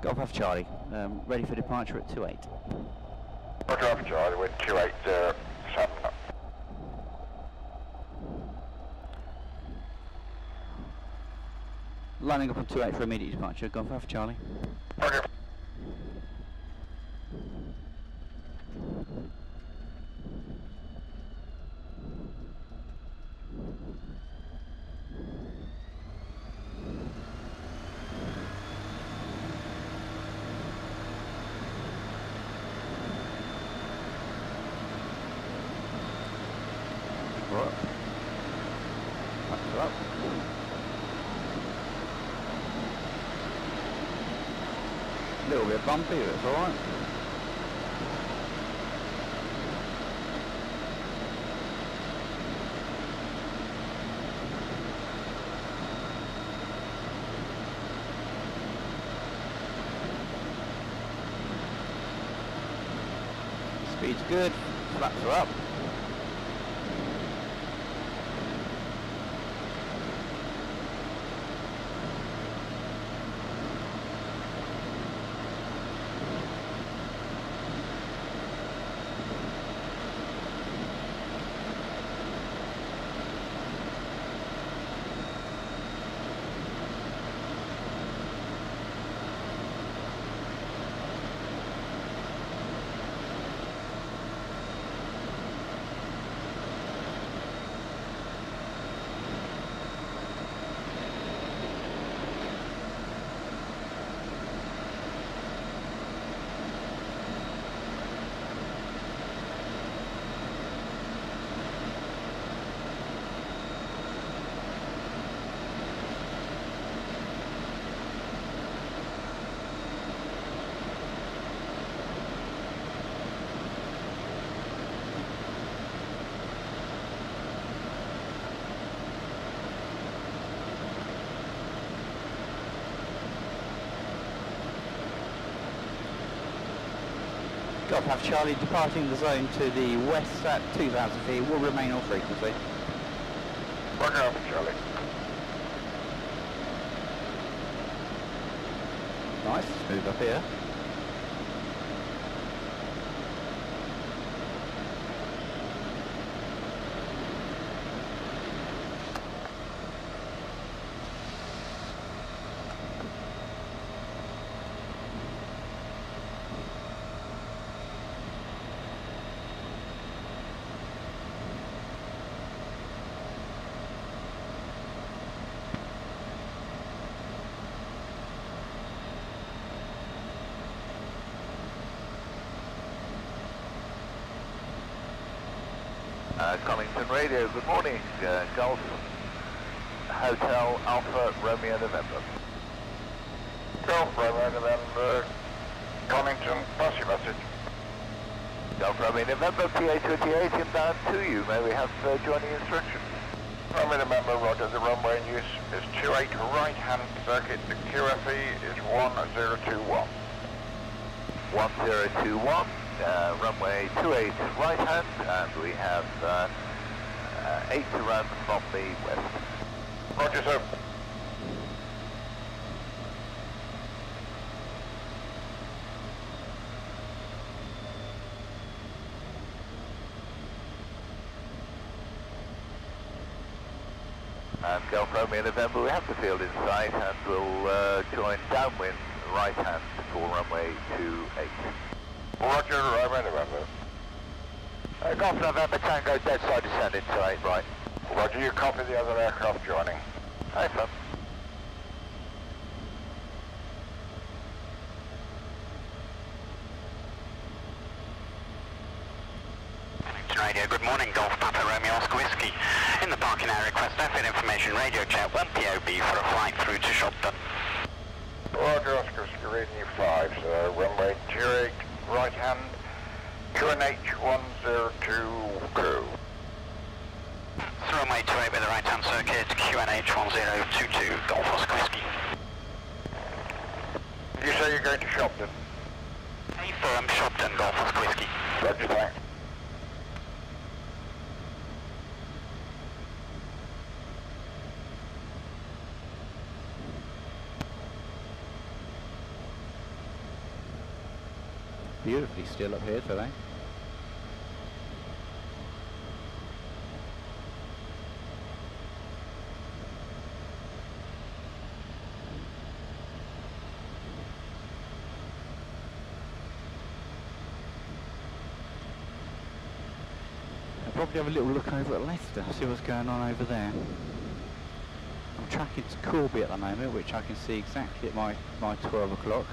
Golf Alpha Charlie, ready for departure at 28. Roger Alpha Charlie with 280. Lining up on 28 for immediate departure, Golf Alpha Charlie. Roger. A little bit bumpy, but it's alright. Speed's good, flaps are up. Golf Alpha Charlie departing the zone to the west at 2,000 feet, will remain on frequency. Roger Alpha Charlie. Nice, smooth up here. Collington Radio, good morning. Golf Hotel Alpha Romeo November. Golf Romeo November, Collington, pass your message. Golf Romeo November, PA28 inbound to you. May we have joining instructions? Romeo November, roger, the runway in use is 28 right hand circuit, the QFE is 1021. 1021. Runway 28 right hand, and we have 8 to run from the west. Roger, sir. And Golf Romeo November, we have the field in sight, and we'll join downwind right hand for runway 28. Roger, Romeo November. Golf November Tango, dead side descending to 8 right. Roger, you copy the other aircraft joining. Excellent. Radio, good morning, Golf Papa Romeo Oscar Whiskey. In the parking area, request airfield information, radio check, 1 POB for a flight through to Shopton. Roger, Oscar Whiskey, reading you 5, so runway 28 right hand, QNH 102 crew. So runway 28 with the right hand circuit, QNH 1022, Golf Oscar Whiskey. You say you're going to Shopton? A firm, Shopton, Golf Oscar Whiskey. Roger, thanks. beautifully still up here today. I'll probably have a little look over at Leicester, see what's going on over there. I'm tracking to Corby at the moment, which I can see exactly at my 12 o'clock.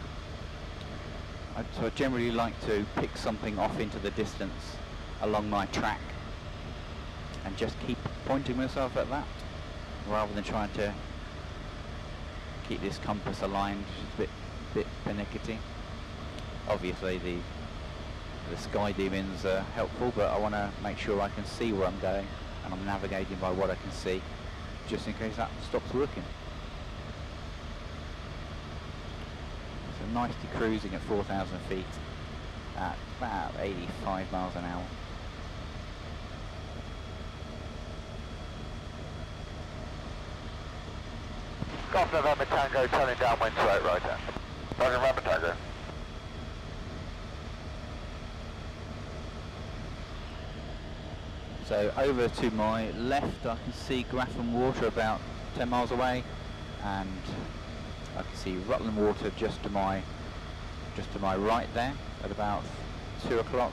So I generally like to pick something off into the distance along my track and just keep pointing myself at that rather than trying to keep this compass aligned, which is a bit pernickety. Obviously the sky demons are helpful, but I want to make sure I can see where I'm going and I'm navigating by what I can see, just in case that stops working. So nicely cruising at 4,000 feet at about 85 miles an hour. Golf November Tango, turning downwind to 8 right hand. Roger, November Tango. So over to my left I can see Grafham Water about 10 miles away, and I can see Rutland Water just to my right there at about 2 o'clock.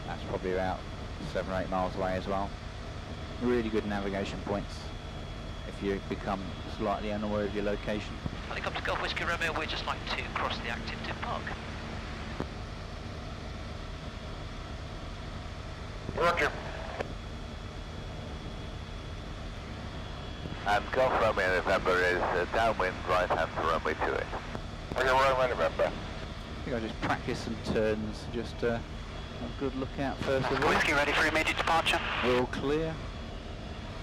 That's probably about 7 or 8 miles away as well. Really good navigation points if you become slightly unaware of your location. Helicopter Golf Whiskey Romeo, we'd just like to cross the active tip park. Roger. And Golf Romeo November is downwind right hand for runway 28. Roger, Romeo November. I think I'll just practice some turns, just a good look out first of all. Whiskey ready for immediate departure. We're all clear.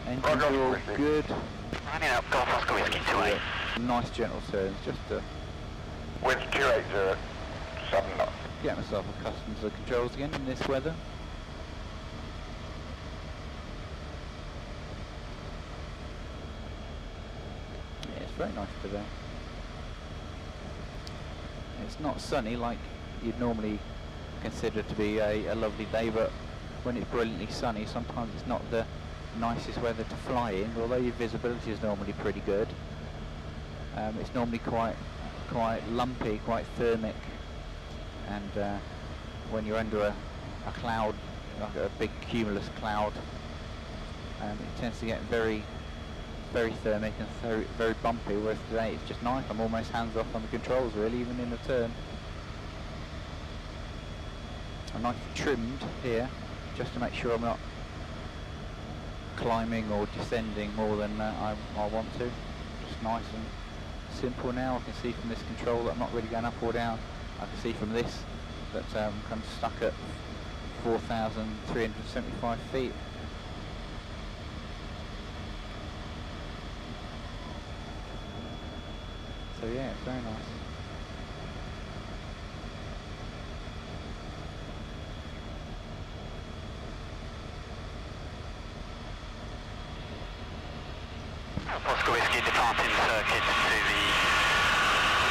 Engines are all good. Running up Golf Oscar Whiskey 28. Nice gentle turns, just to Winds 280, 7 knots. get myself accustomed to the controls again in this weather. Yeah, it's very nice today. It's not sunny like you'd normally consider to be a lovely day, but when it's brilliantly sunny, sometimes it's not the nicest weather to fly in, although your visibility is normally pretty good. It's normally quite lumpy, quite thermic, and when you're under a cloud, like a big cumulus cloud, it tends to get very thermic and very bumpy, whereas today it's just nice. I'm almost hands off on the controls really, even in the turn. I'm nicely trimmed here, just to make sure I'm not climbing or descending more than I want to. Just nice and simple now. I can see from this control that I'm not really going up or down. I can see from this that I'm kind of stuck at 4,375 feet. So yeah, it's very nice. Oscar Whiskey departing circuit to the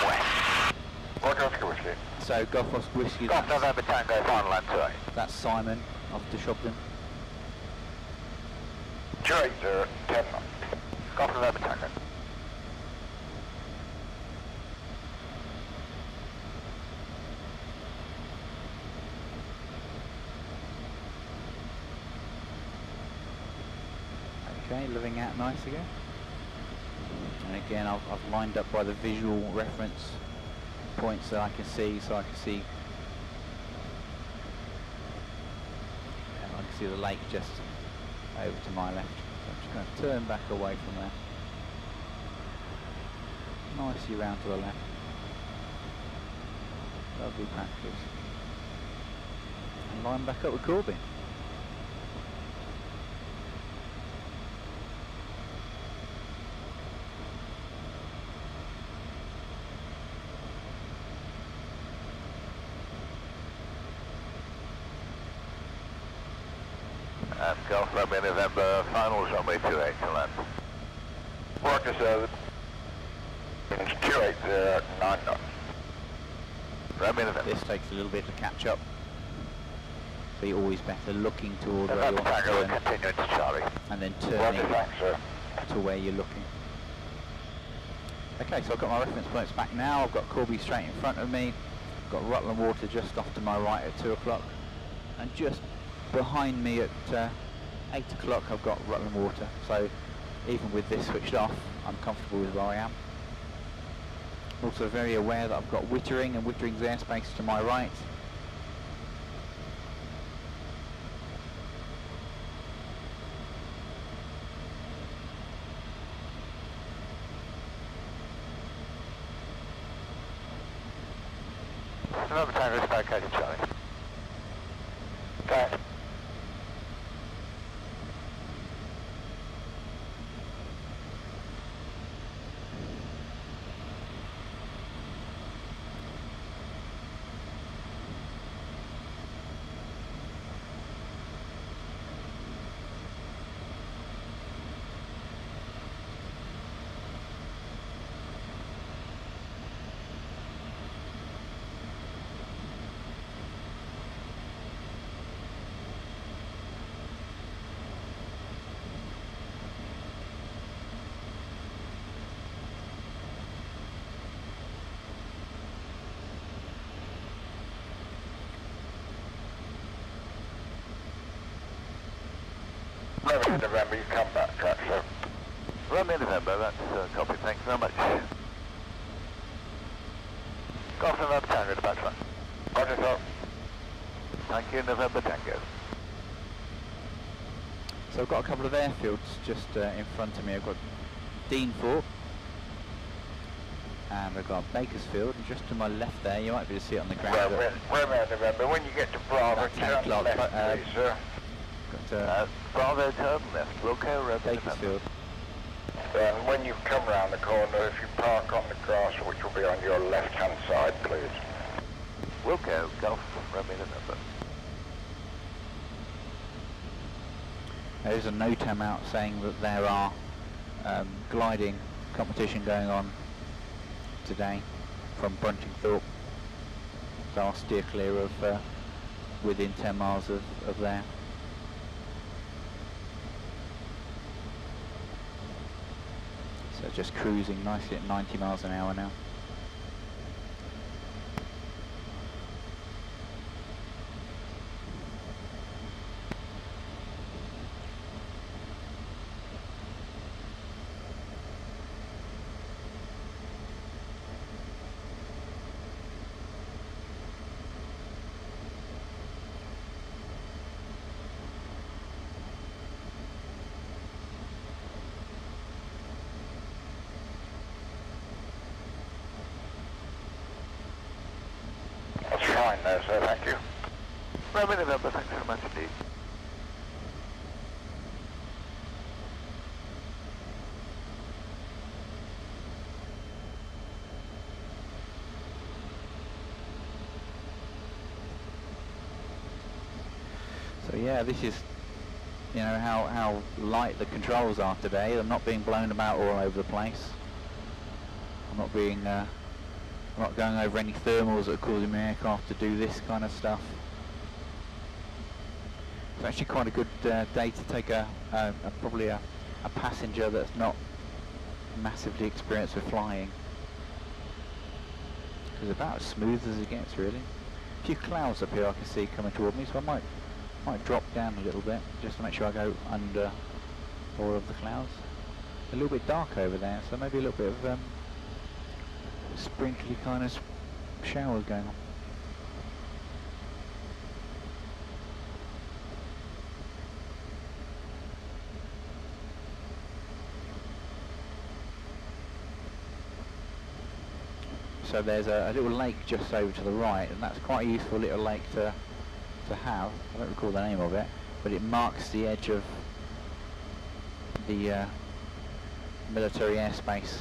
west. Roger, Oscar Whiskey. So Golf Oscar Whiskey, Golf November Tango, final land to 8. that's Simon off to Shobden. 280, 10 knots. Golf November Tango. Okay, living out nice again. And again, I've lined up by the visual reference points that I can see, so I can see the lake just over to my left. So I'm just going to turn back away from there. Nicely round to the left. Lovely practice. And line back up with Corby. And Golf Romeo November, finals runway 28 to land. Roger, sir. Winds 280, 9 knots. Romeo November. This takes a little bit to catch up. So you're always better looking toward where you November want to Tango, turn, continuing to Charlie. and then Roger, turning thanks, sir. to where you're looking. Okay, so I've got my reference points back now. I've got Corby straight in front of me. I've got Rutland Water just off to my right at 2 o'clock. And just behind me at 8 o'clock I've got Rutland Water. So even with this switched off, I'm comfortable with where I am. Also very aware that I've got Wittering and Wittering's airspace to my right. November Tango, respect, Charlie. Thanks. Romeo November, you come back, track, sir. Romeo November, that's copy, thanks very much. Golf November Tango, the back track. Roger, sir. Thank you, November Tango. So I've got a couple of airfields just in front of me. I've got Deanthorpe and I've got Bakersfield, and just to my left there, you might be able to see it on the ground. Romeo November, when you get to Bravo, About 10 turn o'clock, left, please, sir. Got Bravo, turn left, Wilco, Romeo Bakersfield. And when you come round the corner, if you park on the grass, which will be on your left-hand side, please. Wilco, Golf, Romeo November. There's a NOTAM out saying that there are gliding competition going on today from Bruntingthorpe, so I'll steer clear of within 10 miles of there. So just cruising nicely at 90 miles an hour now. That's fine there, sir, thank you. Romeo November, thanks very much indeed. So yeah, this is, you know, how light the controls are today. I'm not being blown about all over the place. I'm not being I'm not going over any thermals that are causing my aircraft to do this kind of stuff. It's actually quite a good day to take probably a passenger that's not massively experienced with flying. It's about as smooth as it gets, really. A few clouds up here I can see coming toward me, so I might drop down a little bit just to make sure I go under all of the clouds. A little bit dark over there, so maybe a little bit of sprinkly kind of showers going on. So there's a little lake just over to the right, and that's quite a useful little lake to have. I don't recall the name of it, but it marks the edge of the military airspace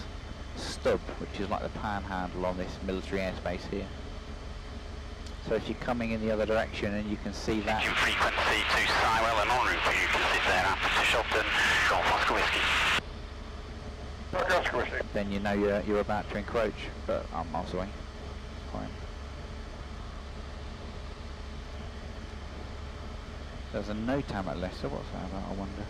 stub, which is like the panhandle on this military airspace here. So if you're coming in the other direction and you can see that. Engine frequency to Sywell and en route for you can sit there after to Shopton, Golf Oscar Whiskey. Oscar Whiskey. Then you know you're about to encroach, but I'm miles away. Fine. There's a no time at Leicester, what's that about, I wonder?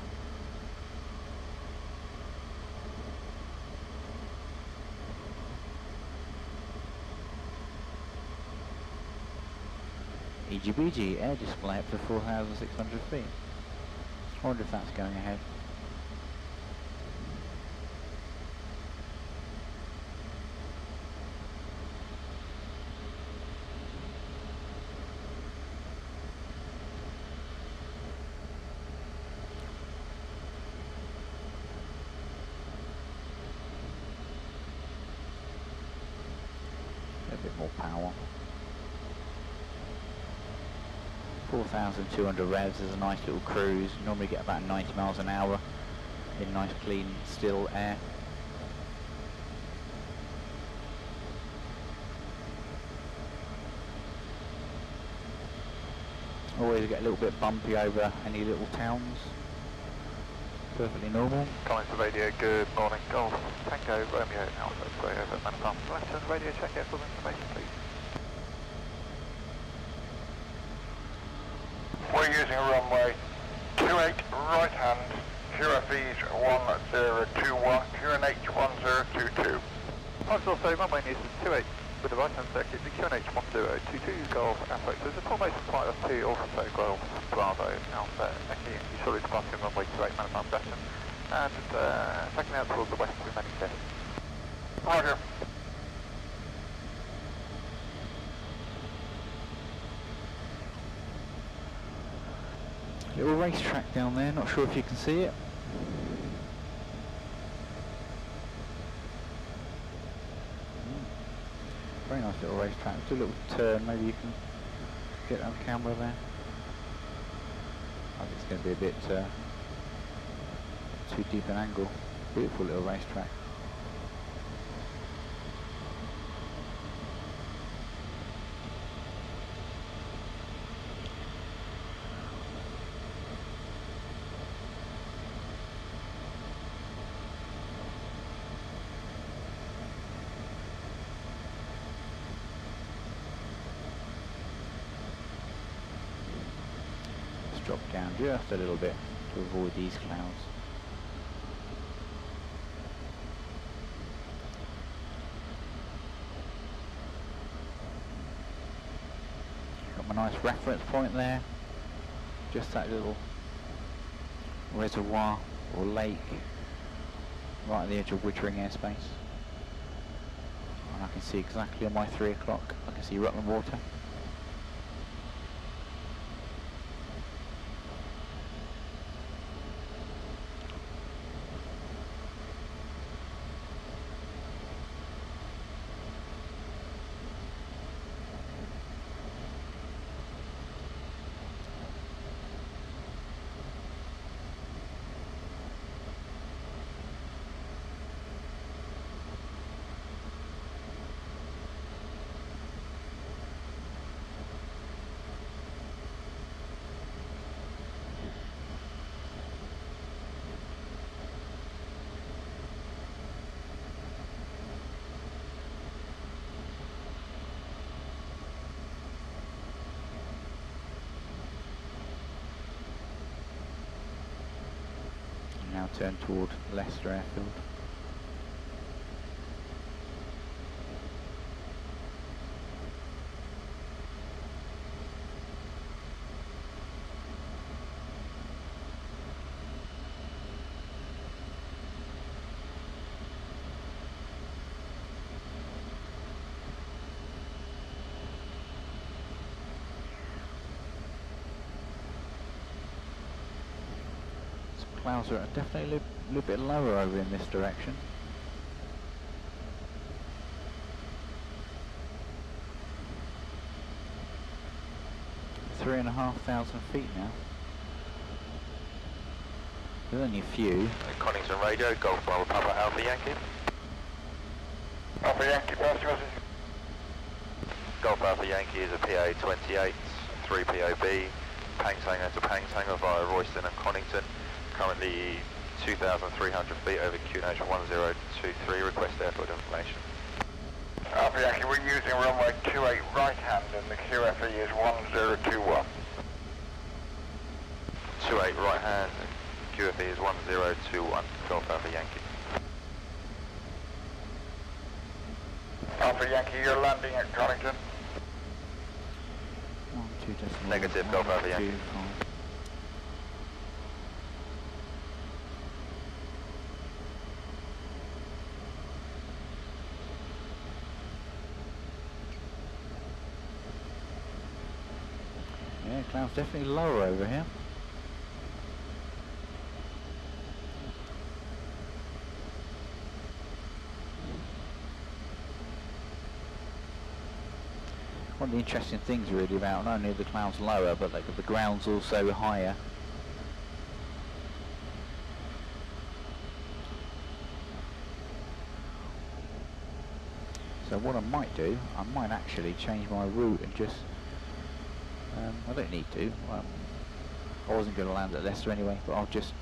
EGBG air display up to 4,600 feet. I wonder if that's going ahead. A bit more power. 4,200 revs is a nice little cruise. You normally get about 90 miles an hour in nice clean still air. Always get a little bit bumpy over any little towns. Perfectly normal. Calling to radio, good morning. Golf Tango Romeo Alpha, sorry over Manifest. Left turn radio, check airfield information please. We're using runway 28 right hand, QFEs 1021, QNH 1022. Also, runway news is 28 with the right hand circuit, the QNH 1022 Golf Alpha. There's a formation flight of 2 also Golf Bravo Alpha, Echo, you saw it departing runway 28 Manifest Session, and taking out towards the west remaining test. Roger. Little racetrack down there, not sure if you can see it. Very nice little racetrack. Do a little turn, maybe you can get it on camera there. I think it's going to be a bit too deep an angle. Beautiful little racetrack. Drop down just a little bit to avoid these clouds. Got my nice reference point there, just that little reservoir or lake right at the edge of Wittering airspace, and I can see exactly on my 3 o'clock, I can see Rutland Water. Now turn toward Leicester Airfield. Clouds are definitely a little bit lower over in this direction. Three and 500 feet now. There's only a few. Connington radio, Golf Bravo Papa Alpha Yankee. Alpha Yankee, pass message. Golf Alpha Yankee is a PA 28, 3 POB, Pangsanger to Pangsanger via Royston and Connington. Currently 2,300 feet over QNH 1023, request airfield information. Alpha Yankee, we're using runway 28 right hand and the QFE is 1021. 28 right hand, QFE is 1021, Golf Alpha Yankee. Alpha Yankee, you're landing at Connington. 12.1. Negative, Golf Alpha Yankee. 25. Yeah, cloud's definitely lower over here. One of the interesting things really about not only the clouds lower, but like the ground's also higher. So what I might do, I might actually change my route and just, I don't need to, I wasn't going to land at Leicester anyway, but I'll just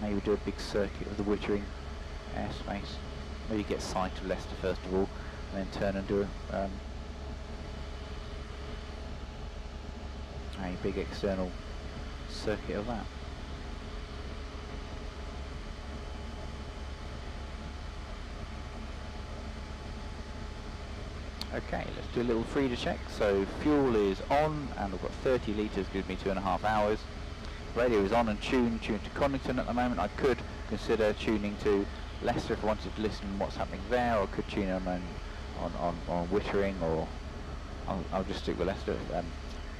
maybe do a big circuit of the Wittering airspace. Maybe get sight of Leicester first of all, and then turn and do a big external circuit of that. Okay, let's do a little Frida check. So fuel is on and I've got 30 litres, gives me 2.5 hours. Radio is on and tuned to Connington at the moment. I could consider tuning to Leicester if I wanted to listen to what's happening there, or I could tune on Wittering, or I'll just stick with Leicester.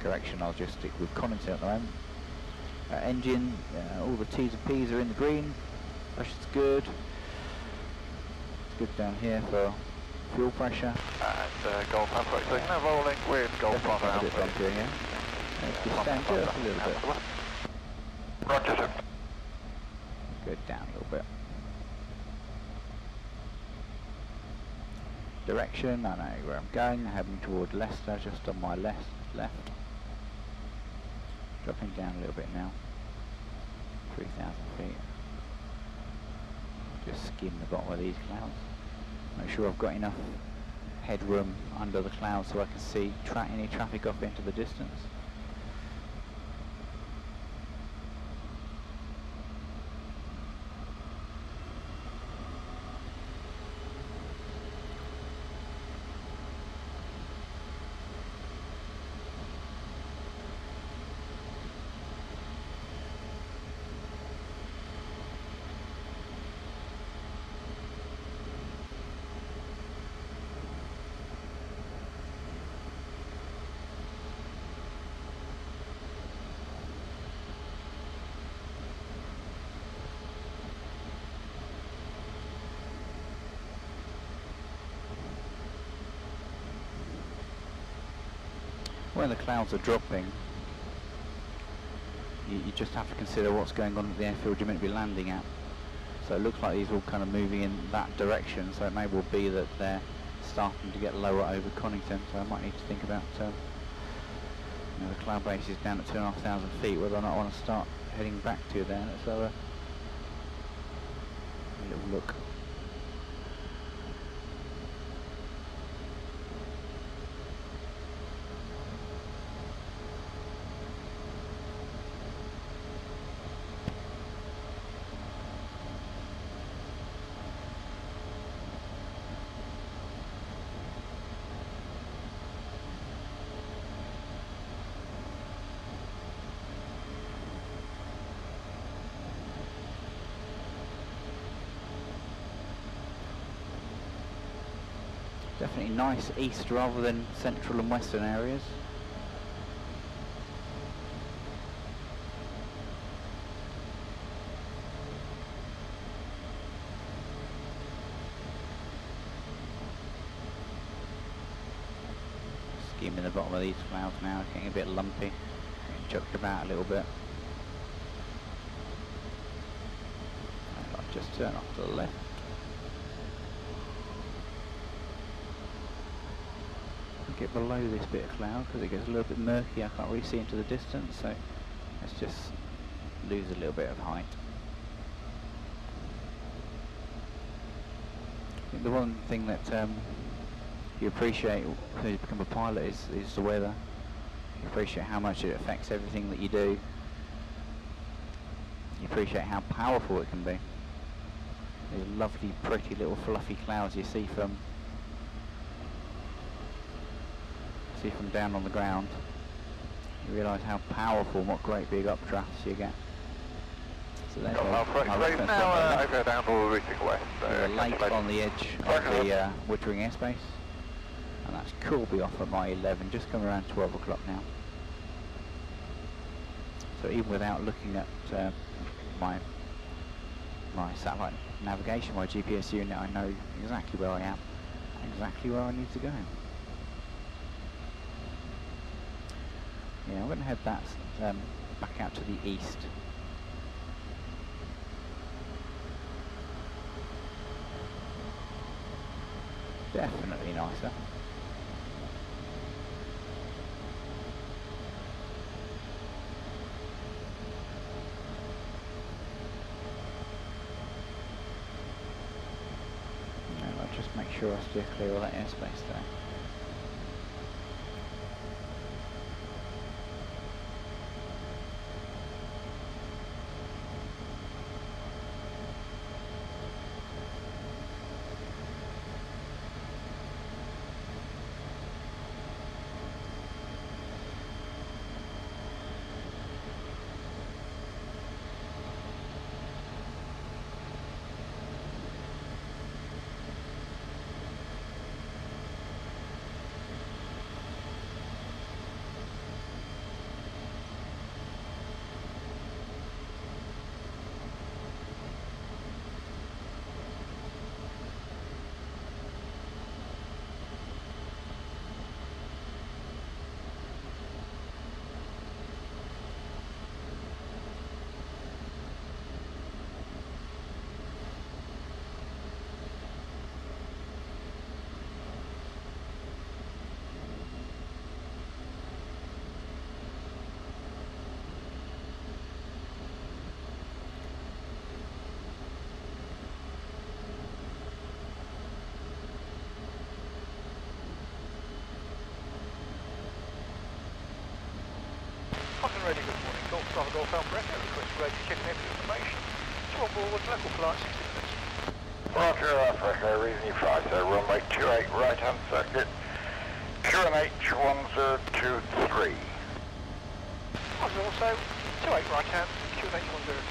Correction, I'll just stick with Connington at the moment. Engine, all the T's and P's are in the green. Pressure's good. It's good down here for fuel pressure. And Golf Alpha, so now rolling with Golf Alpha Alpha. Let's just stand just a little bit. Roger, sir. Go down a little bit. Direction, I know where I'm going, heading toward Leicester, just on my left. Dropping down a little bit now. 3,000 feet. Just skim the bottom of these clouds. Make sure I've got enough headroom under the clouds so I can see any traffic off into the distance. When the clouds are dropping, you just have to consider what's going on at the airfield you're meant to be landing at. So it looks like these are all kind of moving in that direction, so it may well be that they're starting to get lower over Connington, so I might need to think about the cloud base is down at 2,500 feet, whether or not I want to start heading back to there. Let's have a little look. Definitely nice east rather than central and western areas. Skimming the bottom of these clouds now, getting a bit lumpy, getting chucked about a little bit. I'll just turn off to the left. Get below this bit of cloud because it gets a little bit murky. I can't really see into the distance, so let's just lose a little bit of height. I think the one thing that you appreciate when you become a pilot is the weather. You appreciate how much it affects everything that you do. you appreciate how powerful it can be. These lovely, pretty little fluffy clouds you see from down on the ground. You realise how powerful and what great big updrafts you get. So there's now over down all the routing west. a lake on the edge of the Wittering airspace, and that's Corby off at my 11, just coming around 12 o'clock now. So even without looking at my satellite navigation, my GPS unit, I know exactly where I am, exactly where I need to go. Yeah, I'm going to head that back out to the east. Definitely nicer. And I'll just make sure I steer clear of that airspace there. Ready, good morning. Golf Bravo Golf Alpha Echo, request ready to check in information. To on board with local flight 60 minutes. Roger, Alpha Echo, reason you fly, so runway 28 right hand circuit, QNH 1023. Roger, also 28 right hand, QNH 102.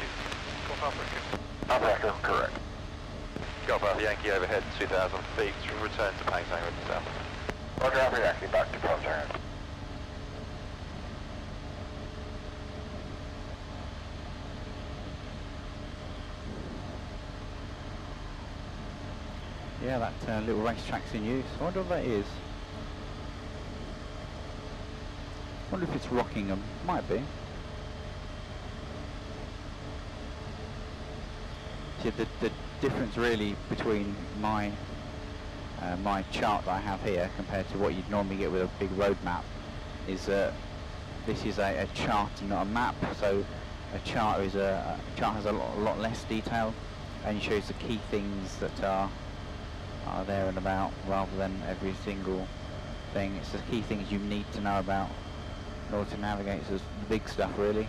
Golf Alpha Echo. Alpha Echo, correct. Golf Alpha Yankee overhead 2,000 feet, return to Pang Hangar south. Roger, Alpha Yankee, back to Pontoon. Yeah, that little racetrack's in use. I wonder what that is. I wonder if it's Rockingham. Might be. See, the difference really between my my chart that I have here compared to what you'd normally get with a big road map is that this is a chart and not a map. So a chart is chart has a lot less detail and shows the key things that are there and about, rather than every single thing. It's the key things you need to know about in order to navigate. So it's the big stuff really.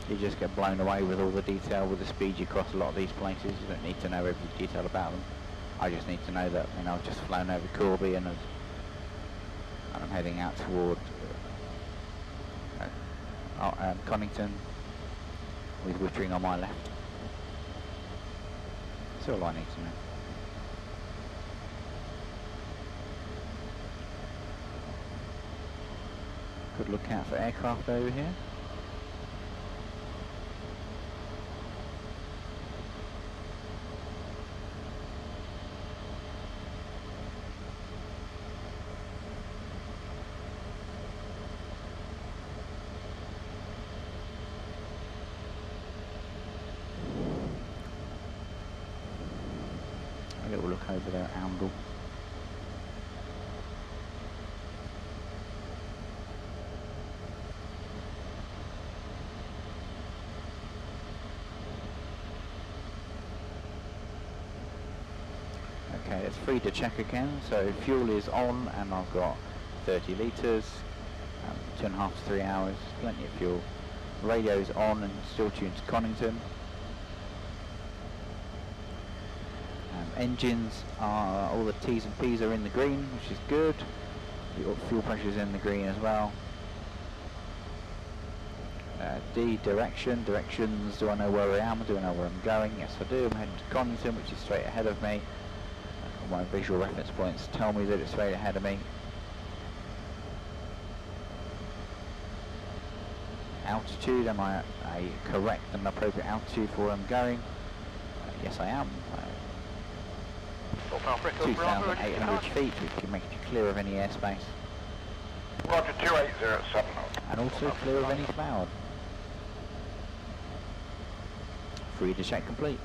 You just get blown away with all the detail with the speed you cross a lot of these places. You don't need to know every detail about them. I just need to know that, you know, I've just flown over Corby and I'm heading out toward Connington with Wittering on my left. That's all I need to know. Good look out for aircraft over here. A little look over there at Oundle. Okay, it's free to check again, so fuel is on and I've got 30 litres, 2.5 to 3 hours, plenty of fuel. radio's on and still tuned to Connington. Engines are, all the T's and P's are in the green, which is good. Fuel pressure is in the green as well. D, directions, do I know where I am, do I know where I'm going? Yes I do, I'm heading to Connington, which is straight ahead of me. My visual reference points tell me that it's straight ahead of me. Altitude, am I a correct and appropriate altitude for where I'm going? Yes I am. 2,800 feet, we can make it clear of any airspace. Roger, 2807. And also clear of any cloud. Free to check complete.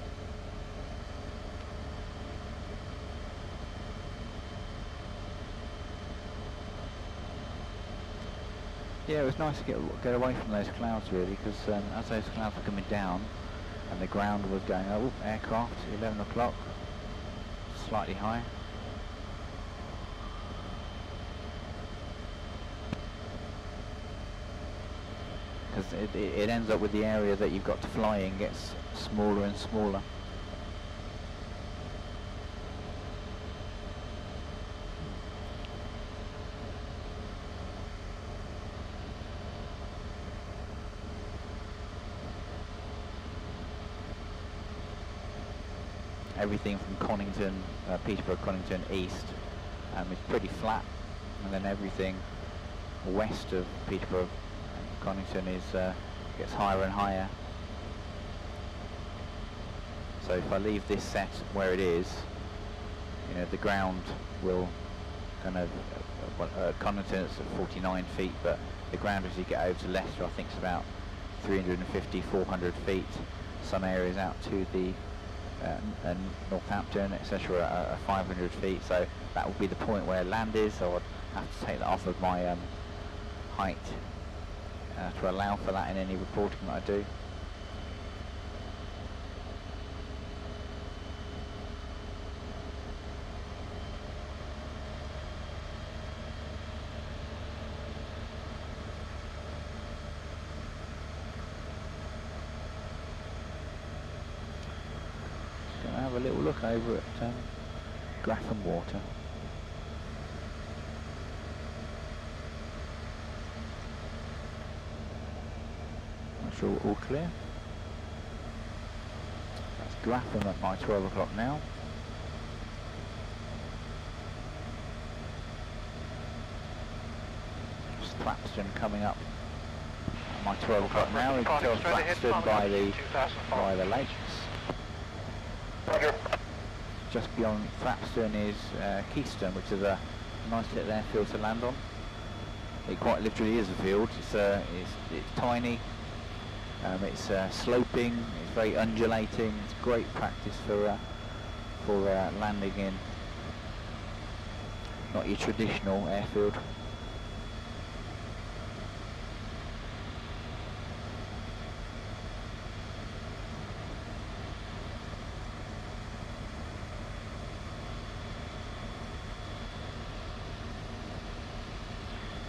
Yeah, it was nice to get away from those clouds really, because as those clouds were coming down and the ground was going, oh, aircraft, 11 o'clock, slightly high. Because it ends up with the area that you've got to fly in gets smaller and smaller. Everything from Connington, Peterborough, Connington east is pretty flat, and then everything west of Peterborough and Connington is gets higher and higher. So if I leave this set where it is, you know, the ground will kind of Connington is at 49 feet, but the ground as you get over to Leicester I think is about 350, 400 feet. Some areas out to the and Northampton, etc. are 500 feet, so that would be the point where land is, so I'd have to take that off of my height to allow for that in any reporting that I do. Have a little look over at Grafham Water. Not sure we're all clear. That's Grafham at my 12 o'clock now. There's Thrapston coming up at my 12 o'clock now. You can tell Thrapston by the lakes. Roger. Just beyond Thrapston is Keystone, which is a nice little airfield to land on. It quite literally is a field. It's tiny. It's sloping. It's very undulating. It's great practice for landing in not your traditional airfield.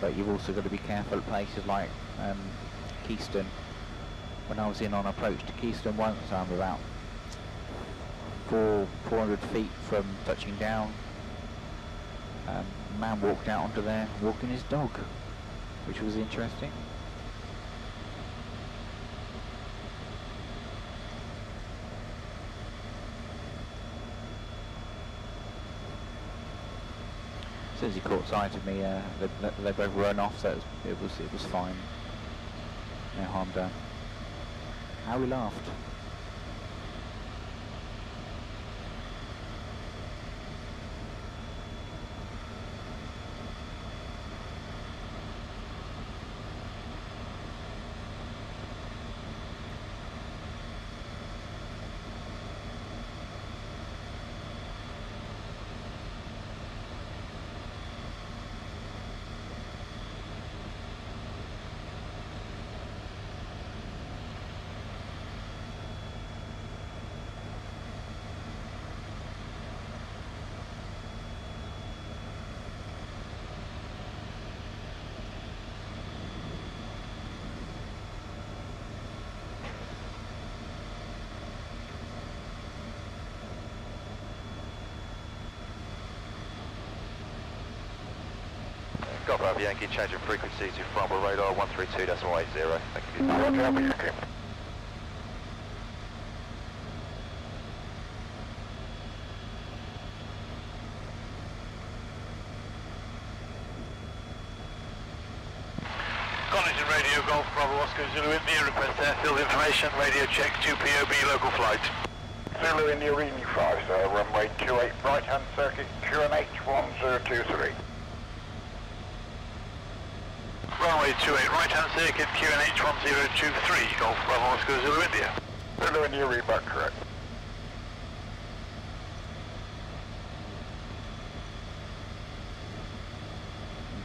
But you've also got to be careful at places like Keystone. When I was in on approach to Keystone once, I'm about 400 feet from touching down. A man walked out onto there walking his dog, which was interesting. As soon as he caught sight of me, they both run off, so it was fine. No harm done. How we laughed. Golf Alpha Yankee, change of frequency to Farnborough radar 132.80. Thank you. Roger, Alpha Yankee. Connection radio, Golf Bravo Oscar Zulu India, request airfield information, radio check, 2 POB local flight. Zulu India Reading 5, sir, runway 28, right-hand circuit, QNH 1023. Runway 28, right-hand circuit, QNH 1023, Golf Bravo Oscar Zulu India. Zulu India readback correct.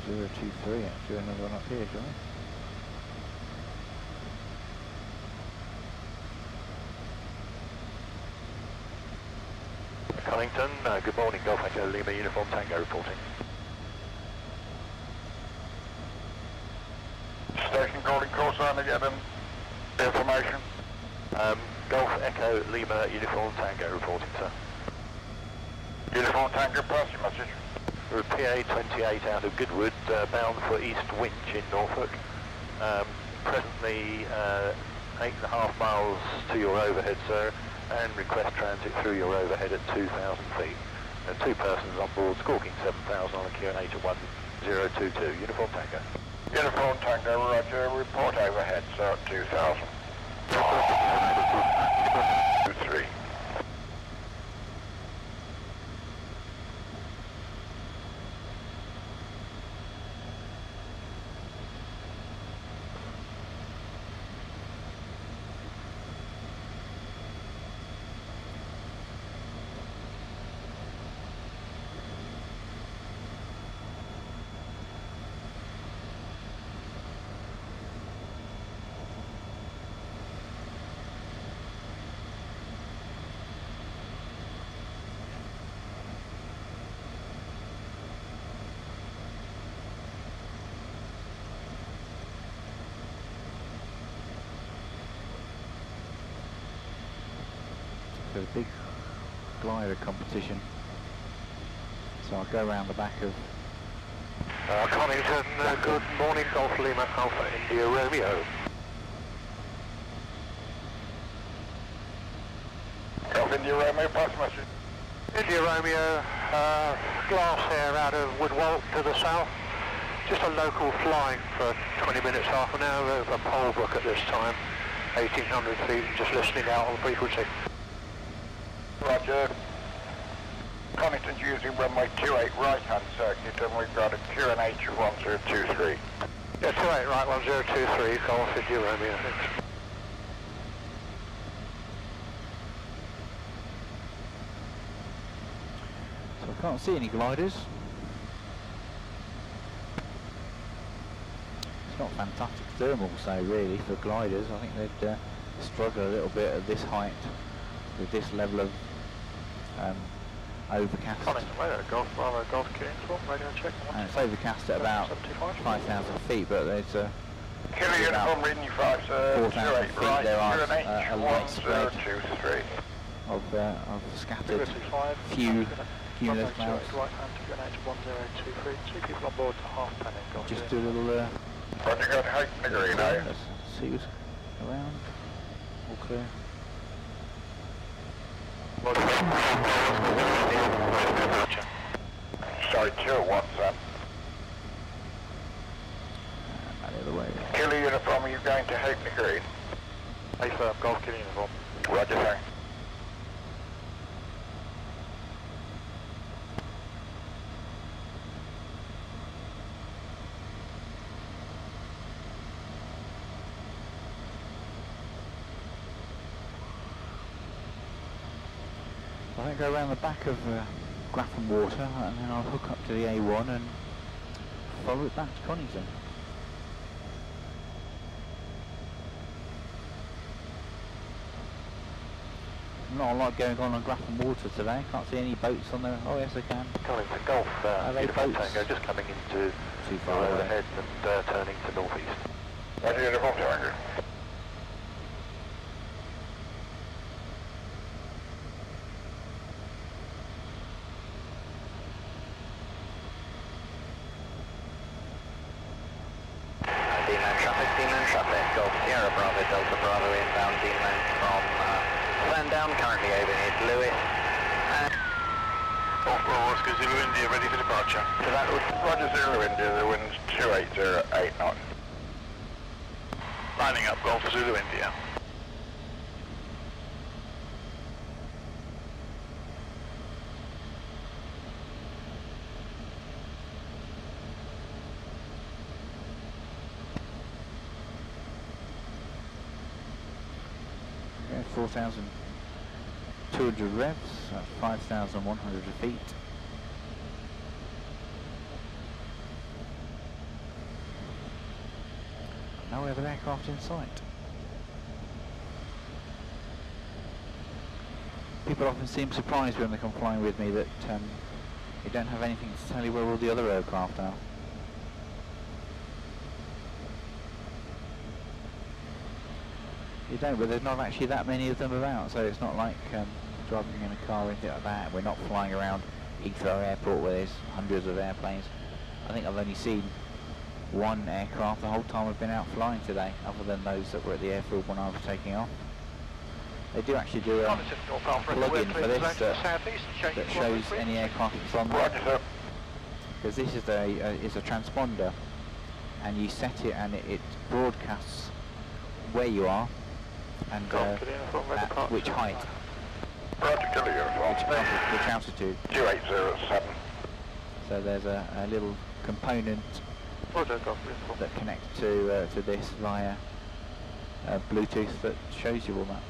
Zero 23, actually, another one up here, shall we? Cunnington, good morning, Golf Echo Lima Uniform Tango reporting. Station calling call sign to get information. Golf Echo Lima Uniform Tango reporting, sir. Uniform Tango, pass your message. We're at PA 28 out of Goodwood, bound for East Winch in Norfolk. Presently 8.5 miles to your overhead, sir, and request transit through your overhead at 2,000 feet. And 2 persons on board, squawking 7,000 on a QNH at 1022. Uniform Tango. Uniform Tango, roger, report overhead, sir, at 2,000. 23. There's a big glider competition, so I'll go around the back of Connington, good morning, Golf Lima Alpha India Romeo. Golf India Romeo, pass message. India Romeo, glass here out of Woodwalk to the south. Just a local flying for 20 minutes, half an hour over Polebrook at this time. 1,800 feet, just listening out on frequency. Roger. Connington's using runway 28 right-hand circuit and we've got a QNH 1023. Yeah, 28 right, 1023, Golf India Romeo. So I can't see any gliders. It's not fantastic thermal, so really for gliders I think they'd struggle a little bit at this height with this level of overcast. Connington radar, Golf Bravo, Golf Kingswell, radio check. And it's overcast at about 5,000 feet, but there's Killer Uniform reading 5, sir, 4,000 feet right, there are QNH a light spread 1023. of scattered few cumulus clouds. Right hand to QNH 1023, 2 people on board to half penny, Golf. Just do a little Roger, got height in the green, eh? let's see what's around. All clear. Sorry, 2 at 1, sir. Back the other way. Killer Uniform, are you going to Hackney Green? Hey firm, Golf Killer Uniform. Roger, thanks. I think go around the back of Grafham Water and then I'll hook up to the A1 and follow it back to Connington. Not a lot going on Grafham Water today. Can't see any boats on there. Oh yes, I can. Connington Golf, Uniform Tango just coming into too far away. overhead and turning to northeast. Roger, Uniform Tango. Deanland traffic, Golf Sierra Bravo, Delta Bravo inbound Deanland from Sandown, currently over near Lewis. Golf Bravo Oscar Zulu India, ready for departure. So that would... Roger Zulu India, the wind's 2808 knots. Lining up, Golf Zulu India. Okay, 4,200 revs, 5,100 feet. No other aircraft in sight. People often seem surprised when they come flying with me that you don't have anything to tell you where all the other aircraft are. You don't, but there's not actually that many of them about, so it's not like driving in a car or anything like that. We're not flying around Heathrow Airport where there's hundreds of airplanes. I think I've only seen one aircraft the whole time I've been out flying today, other than those that were at the airfield when I was taking off. They do actually do a plug-in for this that shows any aircraft that's on there. Because this is a transponder, and you set it and it broadcasts where you are and at which height, which altitude. 2807. So there's a little component that connects to this via Bluetooth that shows you all that,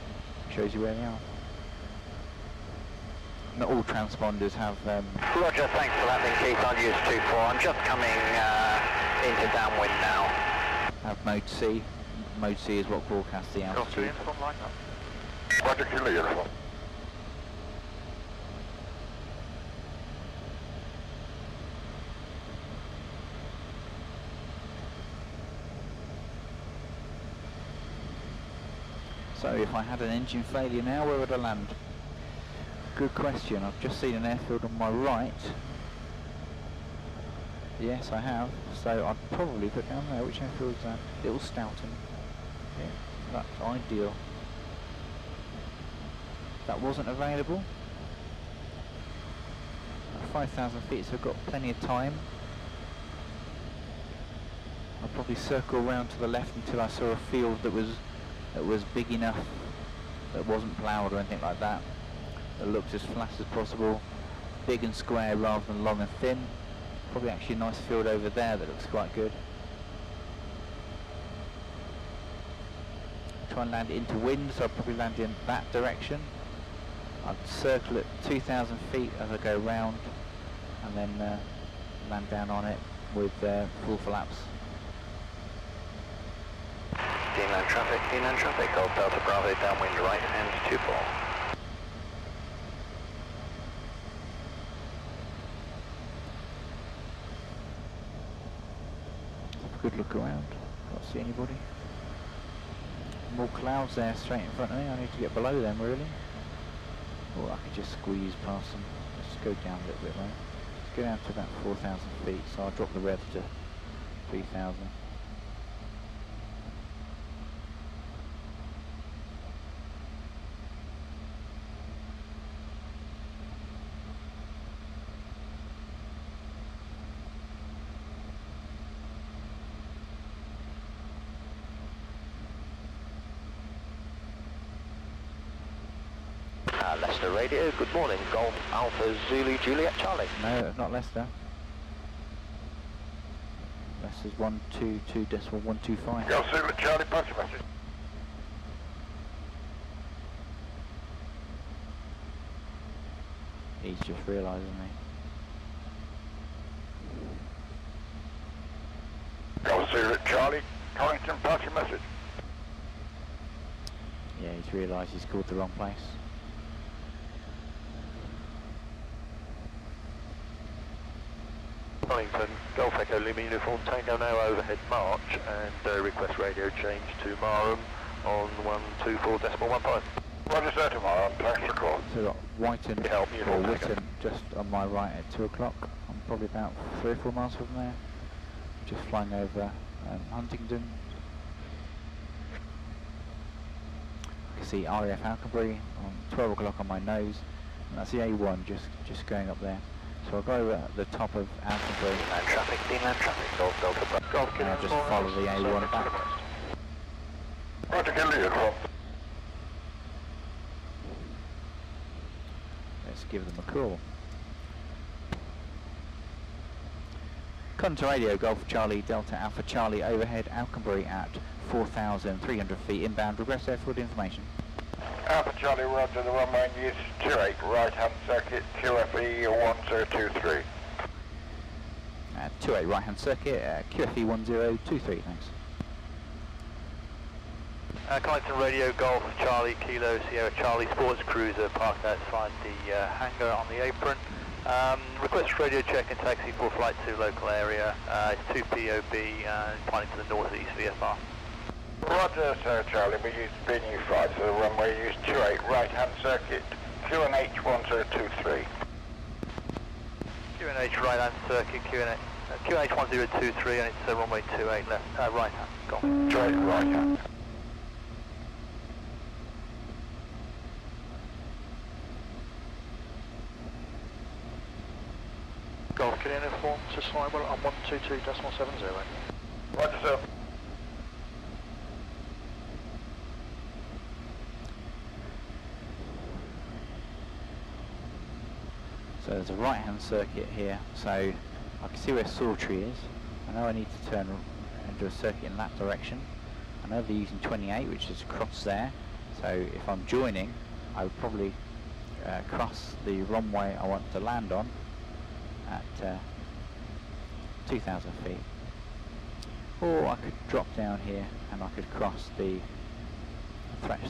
shows you where they are. Not all transponders have... Roger, thanks for landing Keith, I'll use 24. I'm just coming into downwind now. Have mode C. Mode C is what broadcasts the altitude. Roger, Kilo uniform. So if I had an engine failure now, where would I land? Good question. I've just seen an airfield on my right. Yes, I have. So I'd probably put down there. Which airfield is that? Little Stoughton. Yeah, that's ideal. That wasn't available. At 5,000 feet, so I've got plenty of time. I'll probably circle round to the left until I saw a field that was big enough, that wasn't ploughed or anything like that. That looked as flat as possible, big and square rather than long and thin. Probably actually a nice field over there that looks quite good. Try and land it into wind, so I'll probably land in that direction. I'd circle at 2,000 feet as I go round, and then land down on it with full flaps. Deanland traffic, Golf Delta Bravo, downwind right and 24. Good look around, can't see anybody. More clouds there straight in front of me. I need to get below them really. Or I could just squeeze past them. Let's go down a little bit more. Let's go down to about 4,000 feet, so I'll drop the revs to 3,000. Leicester Radio, good morning, Golf Alpha Zulu Juliet Charlie. No, not Leicester. Leicester's 122.125. Go Zulu Charlie, pass your message. He's just realising me. Go Zulu Charlie, Torrington, pass your message. Yeah, he's realised he's called the wrong place. Torrington, Golf Echo Lima Uniform Tango now overhead march and request radio change to Marham on 124.15. Roger sir, tomorrow, thanks for call. So we've got Whiten or Witten just on my right at 2 o'clock. I'm probably about 3 or 4 miles from there. Just flying over Huntingdon, can see RAF Alconbury on 12 o'clock on my nose, and that's the A1 just going up there. So I'll go over at the top of Alconbury. Land traffic, inland traffic, Golf Delta. Golf And I'll just follow the A1 back. Roger, Gillian. Let's give them a call. Contour radio, Golf Charlie Delta Alpha Charlie, overhead Alconbury at 4,300 feet inbound. Regress airfield information. Alpha Charlie, roger, the runway news 28, right-hand circuit, QFE 1023. 28 right-hand circuit, QFE 1023, thanks. Connecting radio, Golf Charlie Kilo Sierra Charlie Sports Cruiser parked outside the hangar on the apron. Request radio check and taxi for flight to local area. It's 2 POB pointing to the northeast VFR. Roger, sir, Charlie, we use BNU5, so the runway use 28, right-hand circuit, QNH 1023. QNH right-hand circuit, QNH 1023, and it's runway 28 left, right-hand, Golf. 28, right-hand. Golf, can you inform to Slimer on 122.70? Roger, sir. So there's a right-hand circuit here, so I can see where Sawtree is. I know I need to turn and do a circuit in that direction. I know they're using 28, which is across there, so if I'm joining, I would probably cross the runway I want to land on at 2,000 feet. Or I could drop down here and I could cross the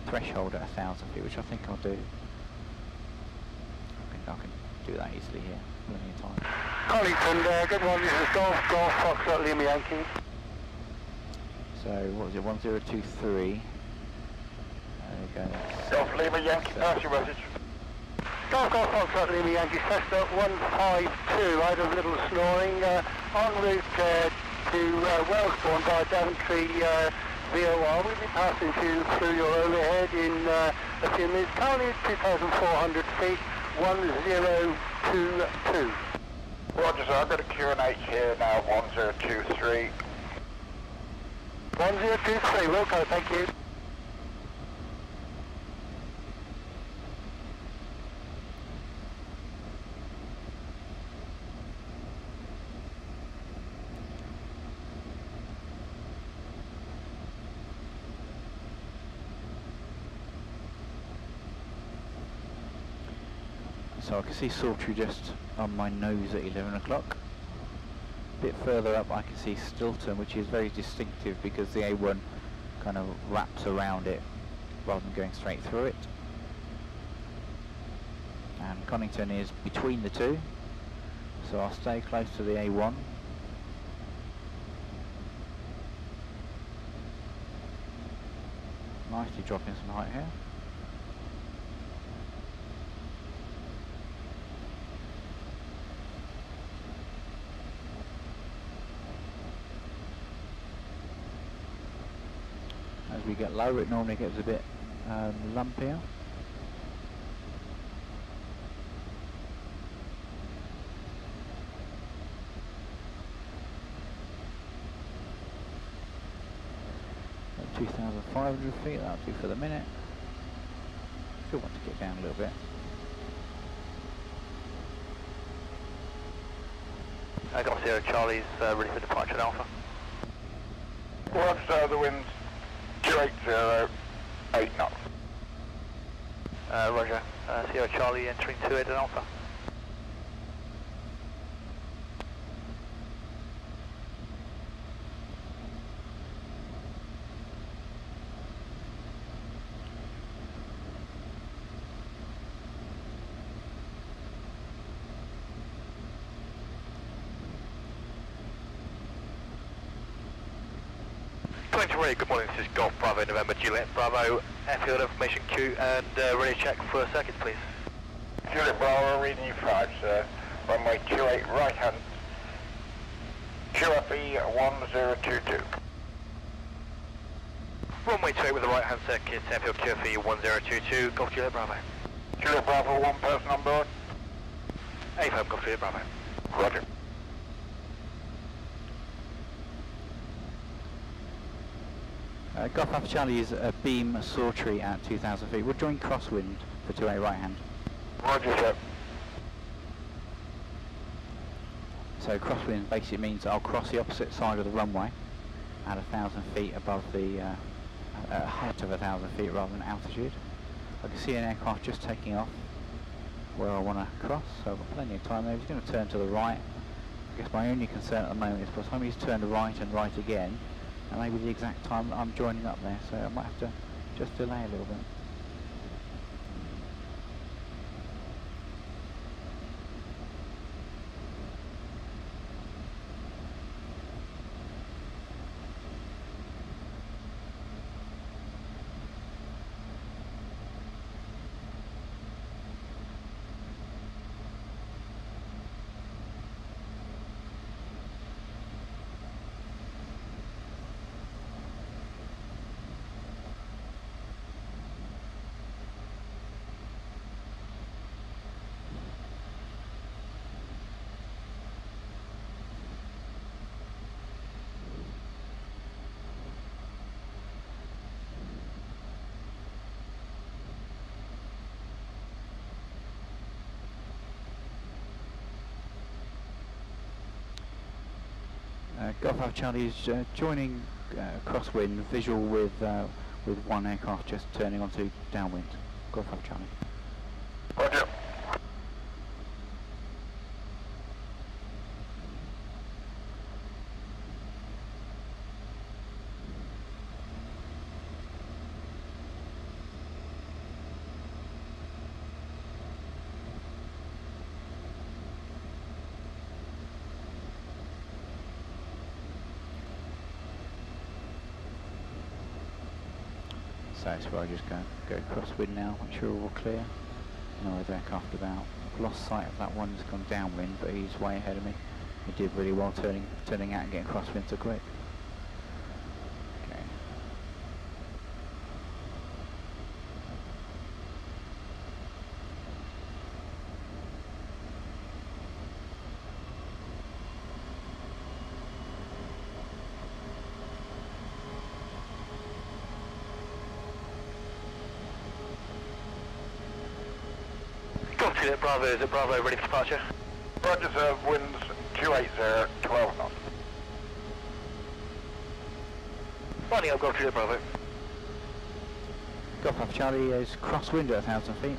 threshold at 1,000 feet, which I think I'll do. I can do that easily here, plenty of time. Collington, good morning, this is Golf Foxtrot Lima Yankee. So what was it, 1023? There we go. Golf Lima Yankee, pass your message. Golf Foxtrot Lima Yankee, Cessna 152, I had a little snoring, en route to Wellsbourne by Daventry VOR. We'll be passing through your overhead in a few minutes. Currently it's 2,400 feet, 1022. Roger, sir, I've got a QNH here now, 1023. 1023, Wilco, thank you. So I can see Sawtree just on my nose at 11 o'clock. A bit further up I can see Stilton, which is very distinctive because the A1 kind of wraps around it rather than going straight through it. And Connington is between the two, so I'll stay close to the A1. Nicely dropping some height here. As we get lower, it normally gets a bit lumpier. At 2,500 feet, that'll do for the minute. Still want to get down a little bit. I got Sierra Charlie's ready for departure at Alpha. Roger, the wind's 280, 8 knots. Roger. Sierra Charlie entering 28 at Alpha. Good morning, this is Golf Bravo November Juliet Bravo, airfield information queue and radio check for circuits please. Juliet Bravo, reading you 5, sir. Runway 28, right hand. QFE 1022. Runway 28 with the right hand circuit, airfield QFE 1022, Golf Juliet Bravo. Juliet Bravo, one person on board. A-firm, Golf Juliet Bravo. Roger. Golf Alpha Charlie is a beam sortie at 2,000 feet. We'll join crosswind for 2A right hand. Roger, sir. So crosswind basically means I'll cross the opposite side of the runway at 1,000 feet above the height of 1,000 feet rather than altitude. I can see an aircraft just taking off where I want to cross, so I've got plenty of time there. He's going to turn to the right. I guess my only concern at the moment is by the time he's turned right and right again, and maybe the exact time that I'm joining up there, so I might have to just delay a little bit. Golf Alpha Charlie is joining crosswind, visual with one aircraft just turning onto downwind. Golf Alpha Charlie. Roger. So that's where I just go crosswind now, make sure we're all clear. No other aircraft about. I've lost sight of that one that's gone downwind, but he's way ahead of me. He did really well turning out and getting crosswind so quick. Okay. Golf Juliet Bravo, is it Bravo ready for departure? Roger, sir. Winds 280, 12 knots. Running up Golf Juliet Bravo. Golf Alpha Charlie is crosswind at 1,000 feet.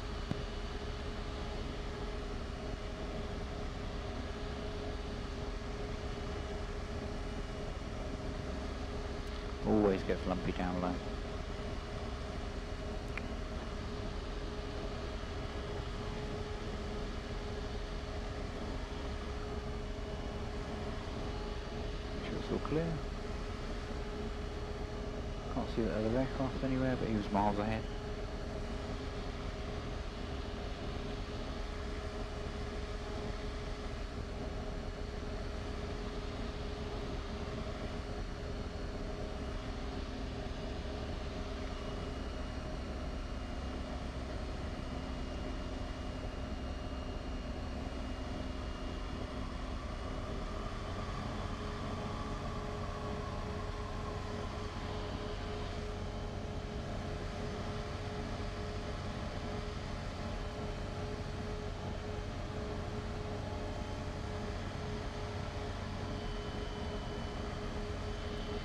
Always gets lumpy down low. It's all clear. Can't see the other aircraft anywhere, but he was miles ahead.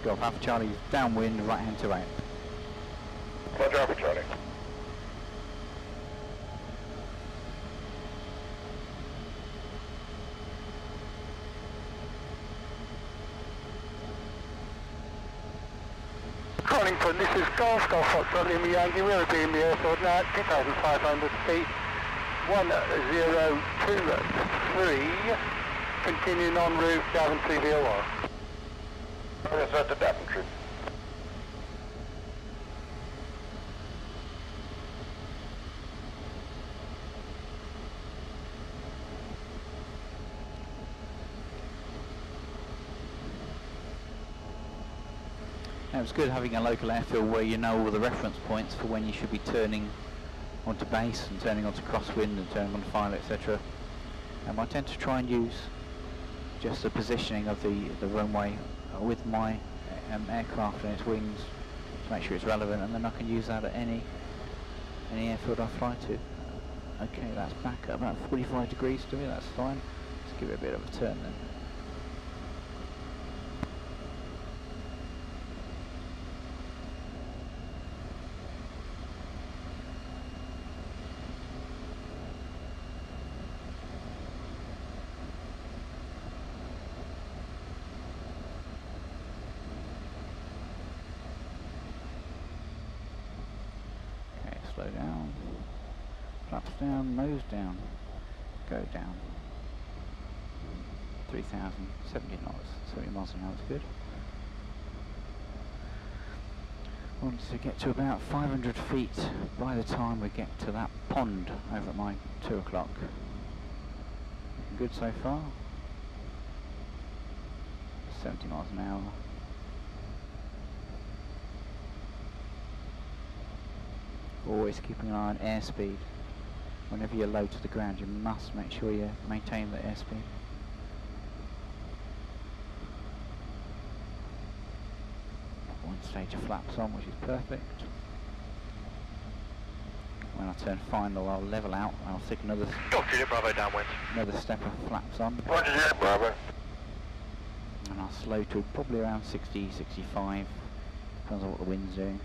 Golf Alpha Charlie downwind, right hand to right. Roger, Alpha Charlie. Connington, this is Golf Foxtrot Lima Yankee. We're being the airport now at 2,500 feet, 1023, continuing en route Daventry VOR. Roger, sir, to Daventry. Now it's good having a local airfield where you know all the reference points for when you should be turning onto base and turning onto crosswind and turning on file, etc. I tend to try and use just the positioning of the runway with my aircraft and its wings to make sure it's relevant, and then I can use that at any airfield I fly to. Okay, that's back at about 45 degrees to me, that's fine. Let's give it a bit of a turn then. Slow down, flaps down, nose down, go down. 3,070 knots, 70 miles an hour is good. I want to get to about 500 feet by the time we get to that pond over at my 2 o'clock. Looking good so far. 70 miles an hour. Always keeping an eye on airspeed. Whenever you're low to the ground, you must make sure you maintain the airspeed. One stage of flaps on, which is perfect. When I turn final, I'll level out and I'll stick another Bravo downwind. Another step of flaps on. Roger, Bravo. And I'll slow to probably around 60, 65. Depends on what the wind's doing.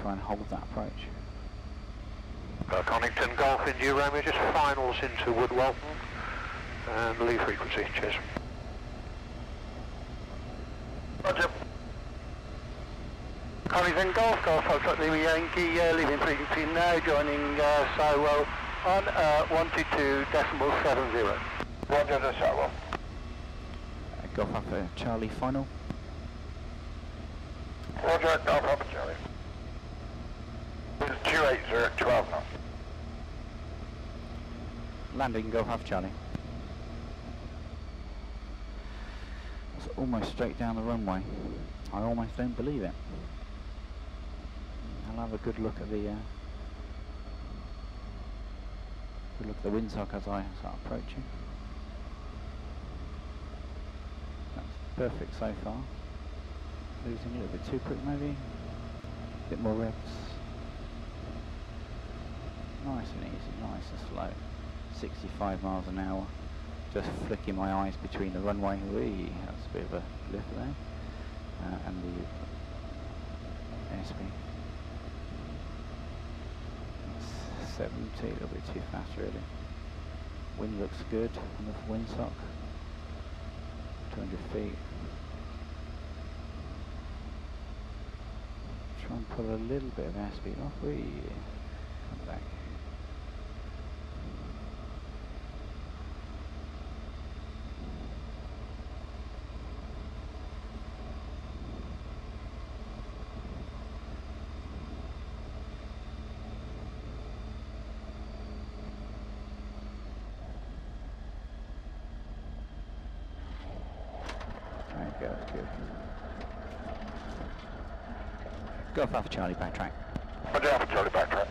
Try and hold that approach. Connington Golf in New Romeo, just finals into Woodwalton and leave frequency. Cheers. Roger. Connington Golf, Golf Foxtrot Lima Yankee, leaving frequency now, joining Sywell on 122.70. Roger the Sywell. Golf Alpha Charlie final. Roger, Golf Alpha Charlie. 280 at 12 knots. Landing Golf Alpha Charlie. It's almost straight down the runway. I almost don't believe it. I'll have a good look at the windsock as I start approaching. That's perfect so far. Losing a little bit too quick maybe. A bit more revs. Nice and easy, nice and slow. 65 miles an hour. Just flicking my eyes between the runway. Whee, that's a bit of a lift there. And the airspeed. 70, a little bit too fast really. Wind looks good, enough windsock. 200 feet. Try and pull a little bit of airspeed off. Whee, come back. That's good. Go off Alpha Charlie, backtrack. Roger, Alpha Charlie, backtrack.